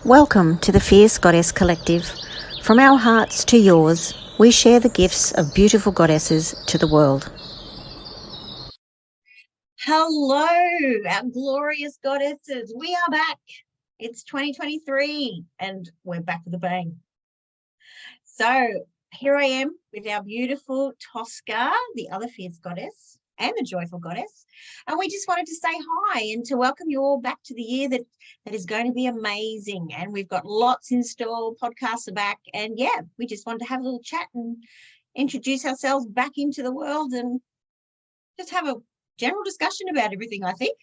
Welcome to the Fierce Goddess Collective. From our hearts to yours, we share the gifts of beautiful goddesses to the world. Hello, our glorious goddesses. We are back. It's 2023 and we're back with a bang. So here I am with our beautiful Tosca, the other fierce goddess, and the joyful goddess. And we just wanted to say hi and to welcome you all back to the year that is going to be amazing. And we've got lots in store, podcasts are back. And yeah, we just wanted to have a little chat and introduce ourselves back into the world and just have a general discussion about everything, I think.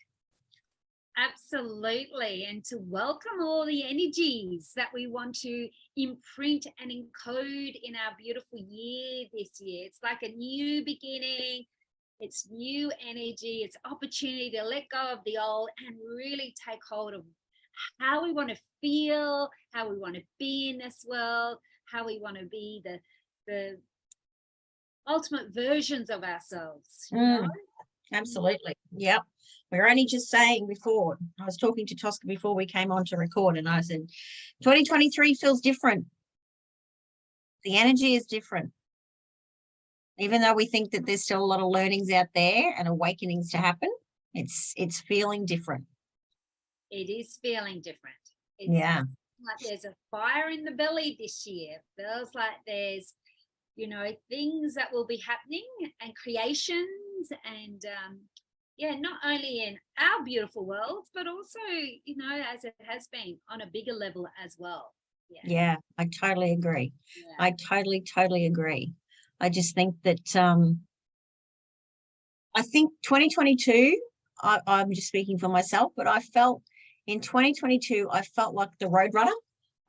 Absolutely. And to welcome all the energies that we want to imprint and encode in our beautiful year this year. It's like a new beginning. It's new energy. It's opportunity to let go of the old and really take hold of how we want to feel, how we want to be in this world, how we want to be the ultimate versions of ourselves. You know? Absolutely. Yep. We were only just saying before, I was talking to Tosca before we came on to record, and I said, 2023 feels different. The energy is different. Even though we think that there's still a lot of learnings out there and awakenings to happen, it's feeling different. It is feeling different. It's like there's a fire in the belly this year. It feels like there's, things that will be happening and creations and, not only in our beautiful world, but also, as it has been on a bigger level as well. Yeah, I totally agree. Yeah. I totally agree. I just think that I think 2022, I'm just speaking for myself, but I felt in 2022, I felt like the roadrunner.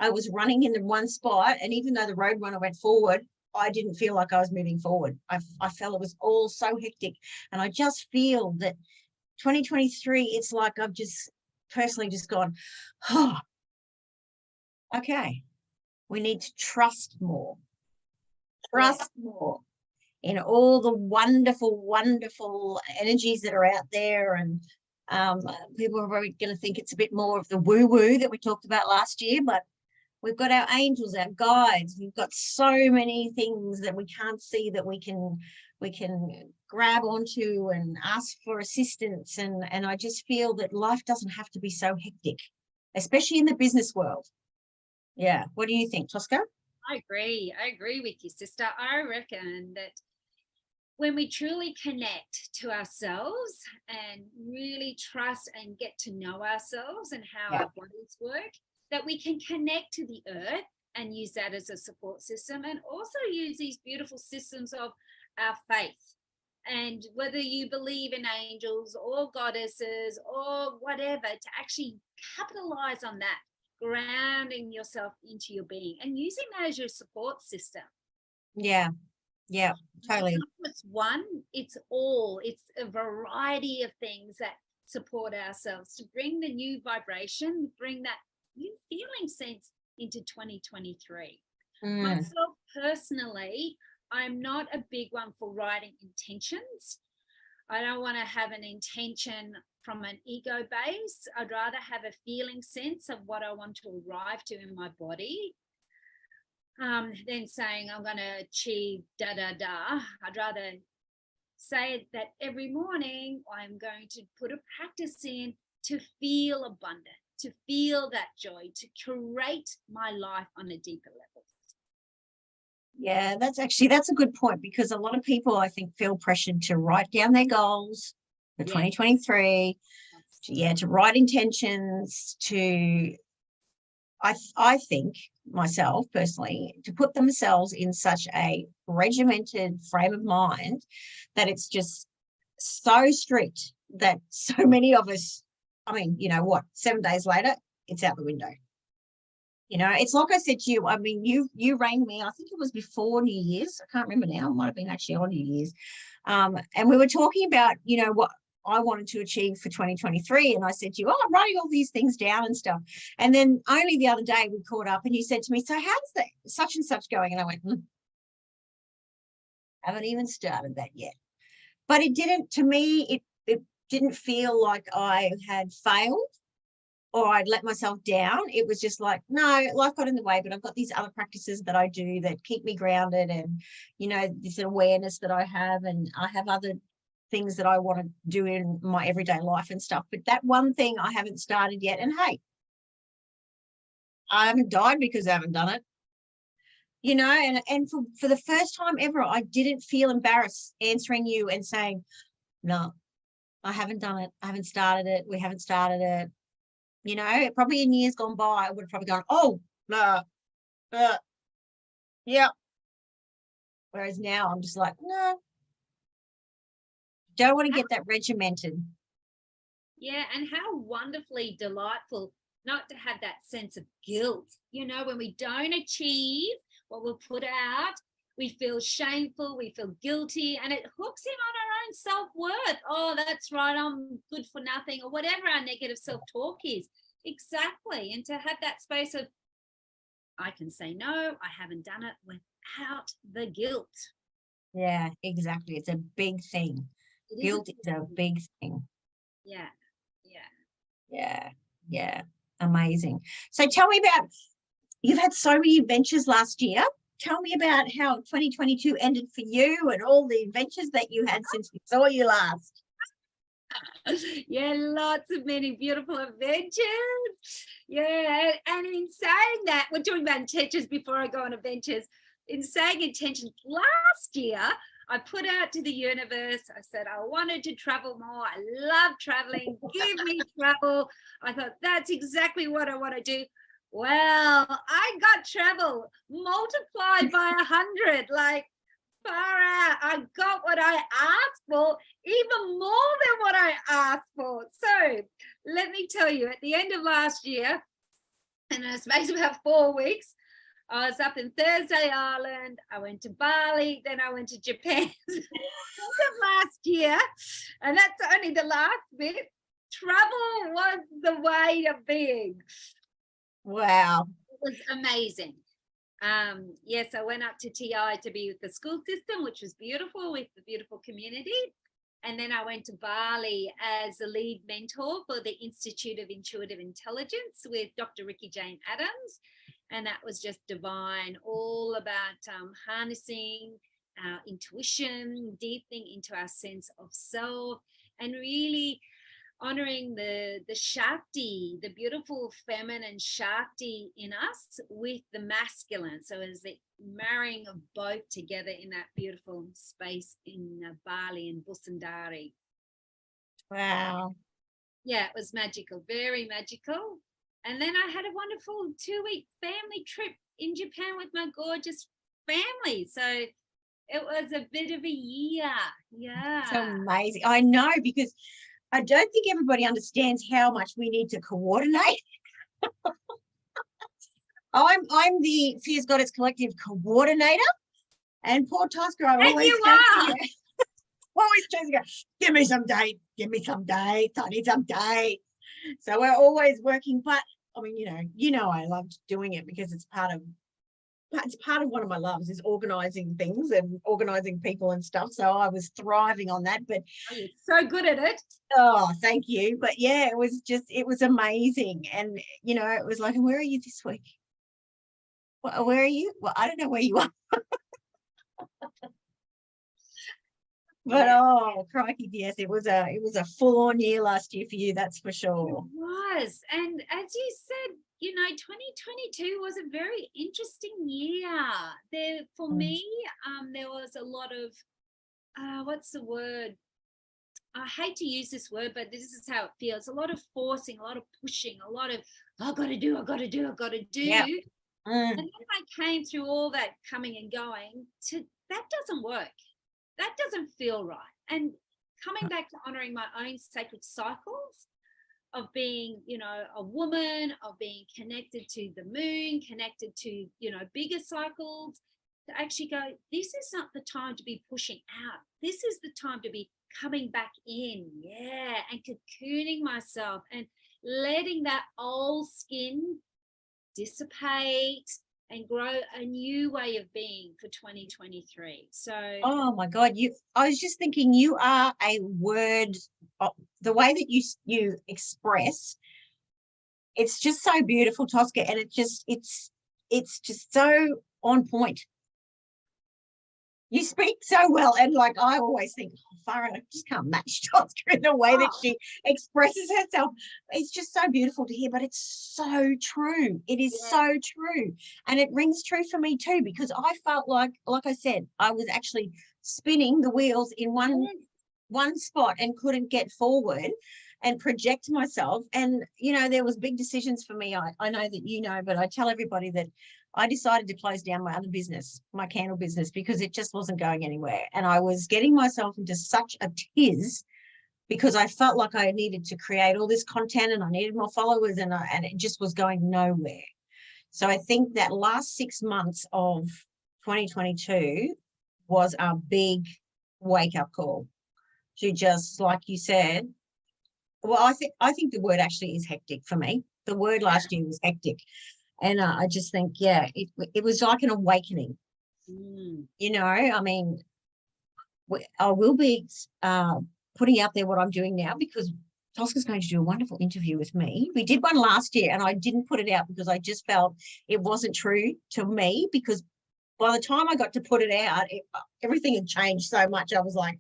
I was running in the one spot, and even though the roadrunner went forward, I didn't feel like I was moving forward. I felt it was all so hectic. And I just feel that 2023, it's like I've just personally just gone, oh, okay, we need to trust more. Trust more in all the wonderful, wonderful energies that are out there. And people are probably going to think it's a bit more of the woo-woo that we talked about last year, but we've got our angels, our guides. We've got so many things that we can't see that we can grab onto and ask for assistance. And I just feel that life doesn't have to be so hectic, especially in the business world. Yeah. What do you think, Tosca? I agree with you, sister. I reckon that when we truly connect to ourselves and really trust and get to know ourselves and how our bodies work, that we can connect to the earth and use that as a support system, and also use these beautiful systems of our faith. And whether you believe in angels or goddesses or whatever, to actually capitalize on that, grounding yourself into your being and using that as your support system. Yeah, totally. It's one, it's all. It's a variety of things that support ourselves to bring the new vibration, bring that new feeling sense into 2023. Myself personally, I'm not a big one for writing intentions. I don't want to have an intention from an ego base. I'd rather have a feeling sense of what I want to arrive to in my body than saying I'm going to achieve da-da-da. I'd rather say that every morning I'm going to put a practice in to feel abundant, to feel that joy, to curate my life on a deeper level. Yeah, that's a good point, because a lot of people, I think, feel pressured to write down their goals for 2023, to write intentions, I think myself personally, to put themselves in such a regimented frame of mind that it's just so strict that so many of us, 7 days later, it's out the window. It's like I said to you, you rang me, I think it was before New Year's. I can't remember now. It might have been actually on New Year's. And we were talking about, what I wanted to achieve for 2023. And I said to you, I'm writing all these things down and stuff. And then only the other day we caught up and you said to me, so how's that such and such going? And I went, haven't even started that yet. But it didn't, to me, it didn't feel like I had failed. or I'd let myself down. It was just like, no, life got in the way, but I've got these other practices that I do that keep me grounded, and, you know, this awareness that I have, and I have other things that I want to do in my everyday life and stuff. But that one thing I haven't started yet. And hey, I haven't died because I haven't done it. You know, and for the first time ever, I didn't feel embarrassed answering you and saying, no, I haven't done it. I haven't started it. We haven't started it. You know, probably in years gone by, I would have probably gone, oh, no, yeah. Whereas now I'm just like, no, don't want to get that regimented. Yeah, and how wonderfully delightful not to have that sense of guilt. You know, when we don't achieve what we'll put out, we feel shameful, we feel guilty, and it hooks in on our own self-worth. Oh, that's right, I'm good for nothing, or whatever our negative self-talk is. Exactly. And to have that space of, I can say no, I haven't done it, without the guilt. Yeah, exactly. It's a big thing. Guilt is a big thing. Yeah. Yeah. Amazing. So tell me about, you've had so many adventures last year. Tell me about how 2022 ended for you and all the adventures that you had since we saw you last. Yeah, lots of many beautiful adventures. Yeah, and in saying that, we're talking about intentions before I go on adventures. In saying intentions, last year, I put out to the universe, I said I wanted to travel more. I love traveling. Give me travel. I thought that's exactly what I want to do. Well, I got travel multiplied by 100, like far out. I got what I asked for, even more than what I asked for. So let me tell you, at the end of last year, in a space of about 4 weeks, I was up in Thursday Island, I went to Bali, then I went to Japan last year, and that's only the last bit. Travel was the way of being. Wow. It was amazing. Yes, I went up to TI to be with the school system, which was beautiful, with the beautiful community. And then I went to Bali as a lead mentor for the Institute of Intuitive Intelligence with Dr. Ricky Jane Adams. And that was just divine, all about harnessing our intuition, deepening into our sense of self, and really honoring the Shakti, the beautiful feminine Shakti in us with the masculine. So as the marrying of both together in that beautiful space in Bali and Busandari. Wow. Yeah, it was magical, very magical. And then I had a wonderful 2-week family trip in Japan with my gorgeous family. So it was a bit of a year. Yeah. It's amazing. I know, because I don't think everybody understands how much we need to coordinate. I'm the Fierce Goddess Collective coordinator, and poor Tosca, I always choose to go, give me some dates, I need some dates. So we're always working, but I mean, you know, I loved doing it because it's part of one of my loves is organizing things and organizing people and stuff. So I was thriving on that. But oh, you're so good at it. Oh, thank you. But yeah, it was amazing. And you know, it was like, where are you this week? Well, where are you? Well, I don't know where you are. But yeah. oh, crikey, yes, it was a full-on year last year for you, that's for sure. It was. And as you said, you know, 2022 was a very interesting year. There for me, there was a lot of what's the word? I hate to use this word, but this is how it feels. A lot of forcing, a lot of pushing, a lot of I've got to do. Yeah. And then I came through all that coming and going to that doesn't work. That doesn't feel right. And coming back to honoring my own sacred cycles of being, you know, a woman, of being connected to the moon, connected to, you know, bigger cycles, to actually go, this is not the time to be pushing out. This is the time to be coming back in, and cocooning myself and letting that old skin dissipate and grow a new way of being for 2023. So oh my God, I was just thinking, you are a word, the way that you express It's just so beautiful, Tosca, and it's just so on point. You speak so well, and like I always think, oh, Farah, I just can't match Tosca in the way that she expresses herself. It's just so beautiful to hear, but it's so true. It is so true, and it rings true for me too, because I felt like I said, I was actually spinning the wheels in one spot and couldn't get forward and project myself. And there was big decisions for me. I know that but I tell everybody that I decided to close down my other business, my candle business, because it just wasn't going anywhere. And I was getting myself into such a tiz because I felt like I needed to create all this content and I needed more followers, and it just was going nowhere. So I think that last 6 months of 2022 was a big wake-up call to, just like you said, well, I think the word actually is hectic for me. The word last year was hectic. And I just think, it was like an awakening. I mean, I will be putting out there what I'm doing now, because Tosca's going to do a wonderful interview with me. We did one last year and I didn't put it out because I just felt it wasn't true to me, because by the time I got to put it out, everything had changed so much. I was like,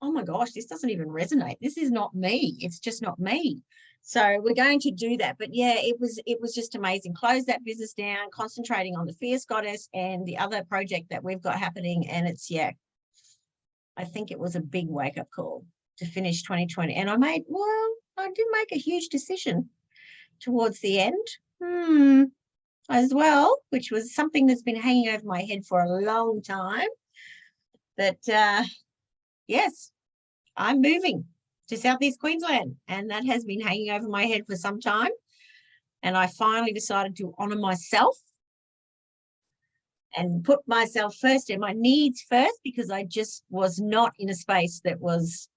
oh my gosh, this doesn't even resonate. This is not me. It's just not me. So we're going to do that. But yeah, it was just amazing. Close that business down, concentrating on the Fierce Goddess and the other project that we've got happening. And it's, I think it was a big wake-up call to finish 2020. And I did make a huge decision towards the end as well, which was something that's been hanging over my head for a long time. That, yes, I'm moving to Southeast Queensland, and that has been hanging over my head for some time. And I finally decided to honour myself and put myself first and my needs first, because I just was not in a space that was,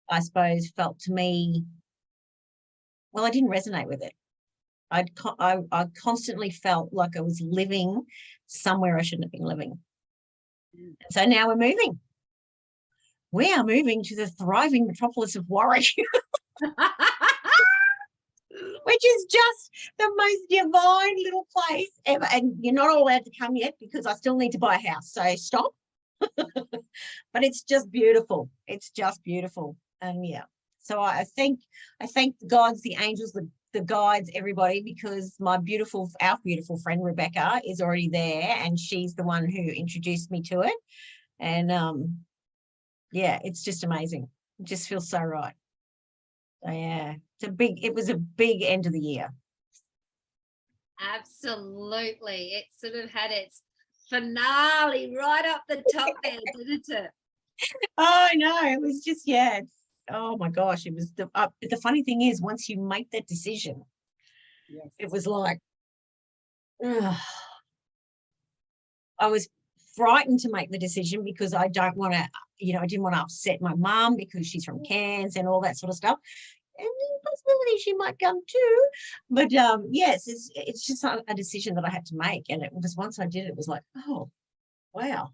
I suppose, felt to me, well, I didn't resonate with it. I constantly felt like I was living somewhere I shouldn't have been living. So now we're moving. We are moving to the thriving metropolis of Warwick, which is just the most divine little place ever. And you're not all allowed to come yet because I still need to buy a house. So stop. But it's just beautiful. It's just beautiful. And so I thank the gods, the angels, the guides, everybody, because our beautiful friend Rebecca is already there, and she's the one who introduced me to it. And it's just amazing. It just feels so right. So it was a big end of the year. Absolutely. It sort of had its finale right up the top there, didn't it? Oh no, it was just, oh my gosh, it was the funny thing is, once you make that decision, it was like, I was frightened to make the decision because I don't want to, I didn't want to upset my mum because she's from Cairns and all that sort of stuff. And the possibility she might come too. But yes, it's just a decision that I had to make. And it was, once I did it was like, oh, wow,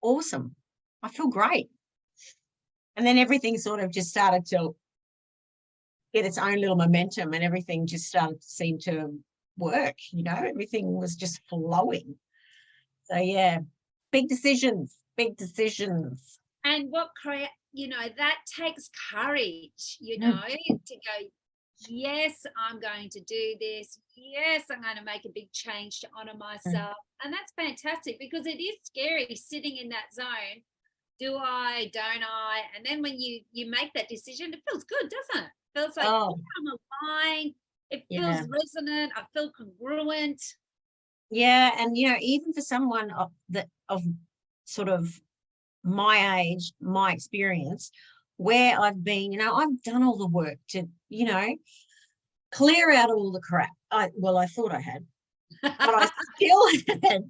awesome. I feel great. And then everything sort of just started to get its own little momentum, and everything just started to seem to work. Everything was just flowing. So big decisions. And what that takes courage, to go, yes, I'm going to do this. Yes, I'm going to make a big change to honor myself. And that's fantastic, because it is scary sitting in that zone. Do I, don't I? And then when you make that decision, it feels good, doesn't it? It feels like I'm aligned. It feels resonant. I feel congruent. Yeah. And, even for someone of sort of my age, my experience, where I've been, I've done all the work to, clear out all the crap. I thought I had, but I still had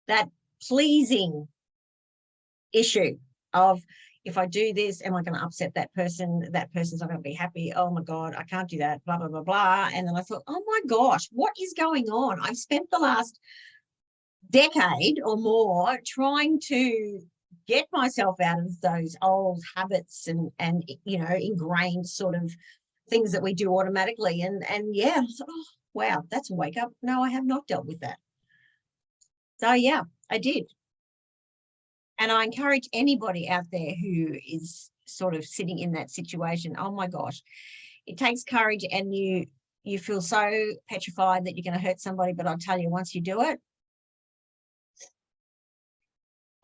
that pleasing issue of, if I do this, am I going to upset that person? That person's not going to be happy. Oh my God, I can't do that, blah, blah, blah, blah. And then I thought, oh my gosh, what is going on? I've spent the last decade or more trying to get myself out of those old habits and ingrained sort of things that we do automatically. And yeah, I thought, oh, wow, that's a wake up. No, I have not dealt with that. So yeah, I did. And I encourage anybody out there who is sort of sitting in that situation. Oh my gosh, it takes courage, and you feel so petrified that you're going to hurt somebody. But I'll tell you, once you do it,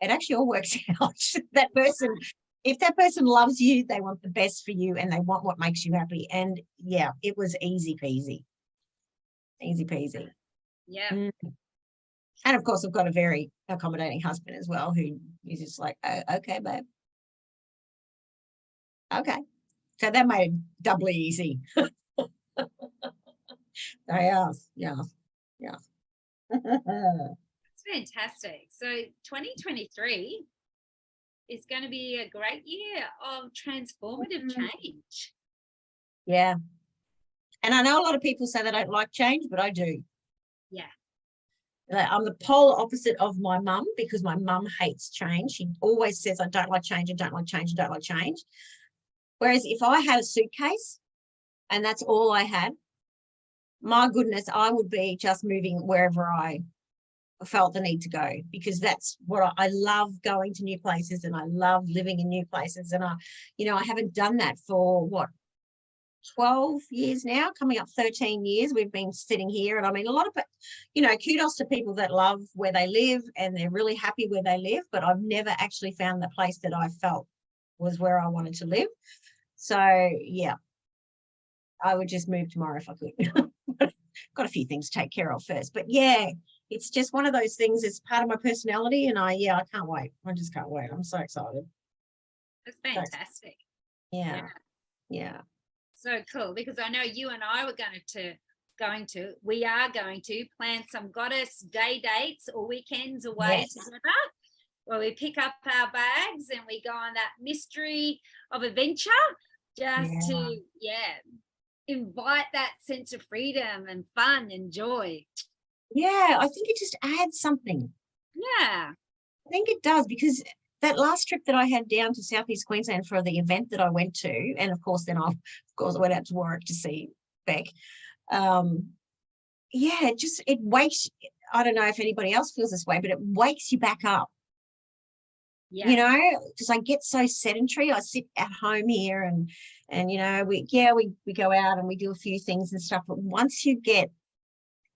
it actually all works out. That person, if that person loves you, they want the best for you and they want what makes you happy. And yeah, it was easy peasy. Easy peasy. Yeah. Mm. And of course, I've got a very accommodating husband as well, who is just like, oh, okay, babe. Okay. So that made it doubly easy. Yeah. It's fantastic. So 2023 is going to be a great year of transformative change. Yeah. And I know a lot of people say they don't like change, but I do. Yeah. Like, I'm the polar opposite of my mum, because my mum hates change. She always says, I don't like change, I don't like change, I don't like change. Whereas if I had a suitcase and that's all I had, my goodness, I would be just moving wherever I felt the need to go, because that's what I love, going to new places, and I love living in new places. And I haven't done that for 12 years now, coming up 13 years. We've been sitting here, and I mean, a lot of it, kudos to people that love where they live and they're really happy where they live, but I've never actually found the place that I felt was where I wanted to live. So yeah, I would just move tomorrow if I could. Got a few things to take care of first, but yeah, it's just one of those things. It's part of my personality, and I can't wait. I just can't wait. I'm so excited. That's fantastic. Yeah. So cool, because I know you and I were we are going to plan some goddess day dates or weekends away together, where we pick up our bags and we go on that mystery of adventure, just to invite that sense of freedom and fun and joy. Yeah, I think it just adds something. Yeah, I think it does, because that last trip that I had down to Southeast Queensland for the event that I went to, and of course then I went out to Warwick to see Beck. It wakes, I don't know if anybody else feels this way, but it wakes you back up. Yeah. Because I get so sedentary. I sit at home here and we go out and we do a few things and stuff, but once you get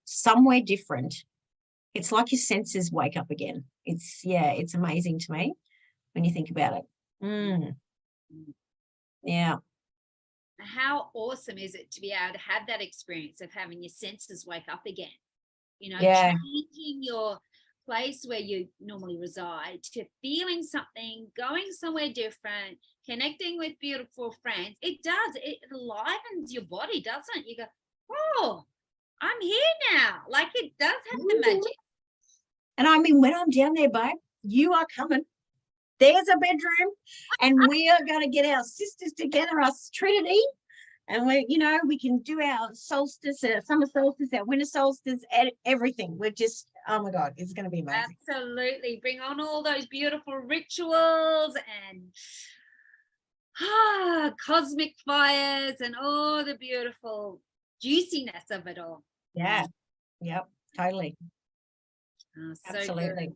somewhere different, it's like your senses wake up again. It's amazing to me when you think about it. Yeah. How awesome is it to be able to have that experience of having your senses wake up again? Changing your place where you normally reside to feeling something, going somewhere different, connecting with beautiful friends. It enlivens your body, doesn't it? You go, oh, I'm here now. Like, it does have the magic. And I mean, when I'm down there, babe, you are coming. There's a bedroom, and we are going to get our sisters together, us Trinity, and we can do our solstice, our summer solstice, our winter solstice, everything. We're just, oh my God, it's going to be amazing. Absolutely. Bring on all those beautiful rituals and cosmic fires and all the beautiful juiciness of it all. Yeah. Yep. Totally. Oh, so absolutely.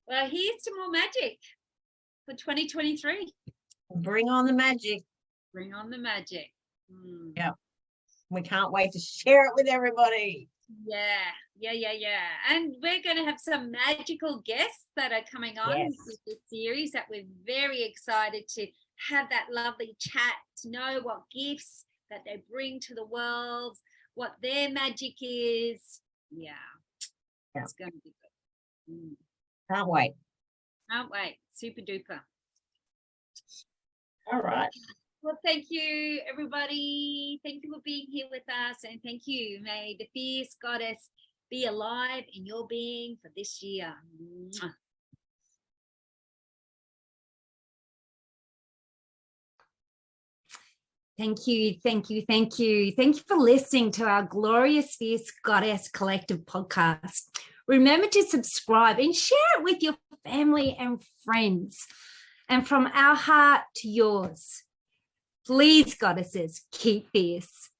Well, here's to more magic for 2023. Bring on the magic. Bring on the magic. Yeah. We can't wait to share it with everybody. Yeah. And we're going to have some magical guests that are coming on with this series that we're very excited to have that lovely chat, to know what gifts that they bring to the world, what their magic is. Yeah. It's going to be good. Can't wait. Super duper. All right. Well, thank you, everybody. Thank you for being here with us. And thank you. May the fierce goddess be alive in your being for this year. Thank you. Thank you. Thank you. Thank you for listening to our Glorious Fierce Goddess Collective podcast. Remember to subscribe and share it with your family and friends. And from our heart to yours, Please, goddesses, keep fierce.